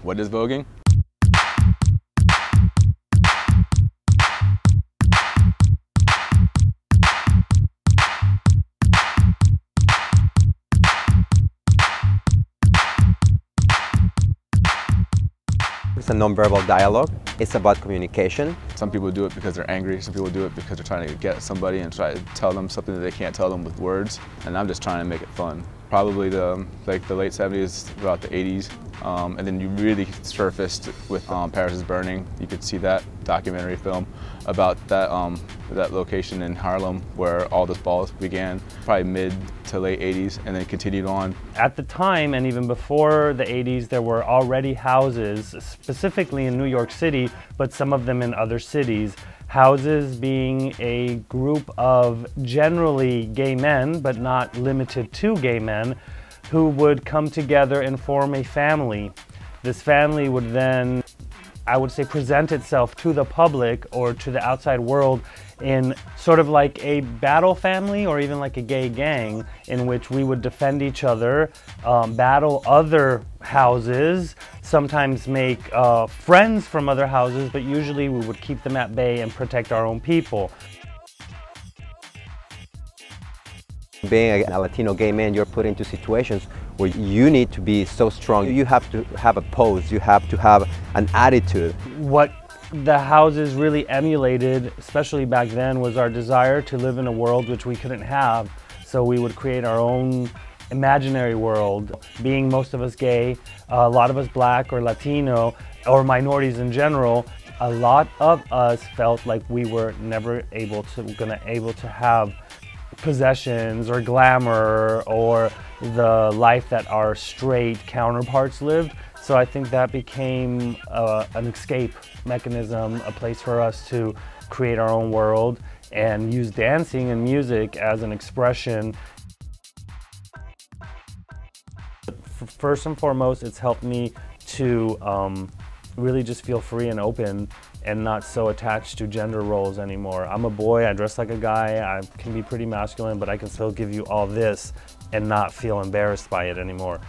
What is voguing? It's a nonverbal dialogue. It's about communication. Some people do it because they're angry. Some people do it because they're trying to get somebody and try to tell them something that they can't tell them with words. And I'm just trying to make it fun. Probably the late 70s, about the 80s. And then you really surfaced with Paris is Burning. You could see that documentary film about that, that location in Harlem where all this balls began, probably mid to late 80s, and then continued on. At the time, and even before the 80s, there were already houses, specifically in New York City, but some of them in other cities. Houses being a group of generally gay men, but not limited to gay men, who would come together and form a family. This family would then, I would say, present itself to the public or to the outside world in sort of like a battle family or even like a gay gang, in which we would defend each other, battle other houses, sometimes make friends from other houses, but usually we would keep them at bay and protect our own people. Being a Latino gay man, you're put into situations where you need to be so strong. You have to have a pose, you have to have an attitude. What the houses really emulated, especially back then, was our desire to live in a world which we couldn't have. So we would create our own imaginary world. Being most of us gay, a lot of us black or Latino, or minorities in general, a lot of us felt like we were never able to have possessions or glamour or the life that our straight counterparts lived. So I think that became an escape mechanism, a place for us to create our own world and use dancing and music as an expression. First and foremost, it's helped me to really just feel free and open and not so attached to gender roles anymore. I'm a boy, I dress like a guy, I can be pretty masculine, but I can still give you all this and not feel embarrassed by it anymore.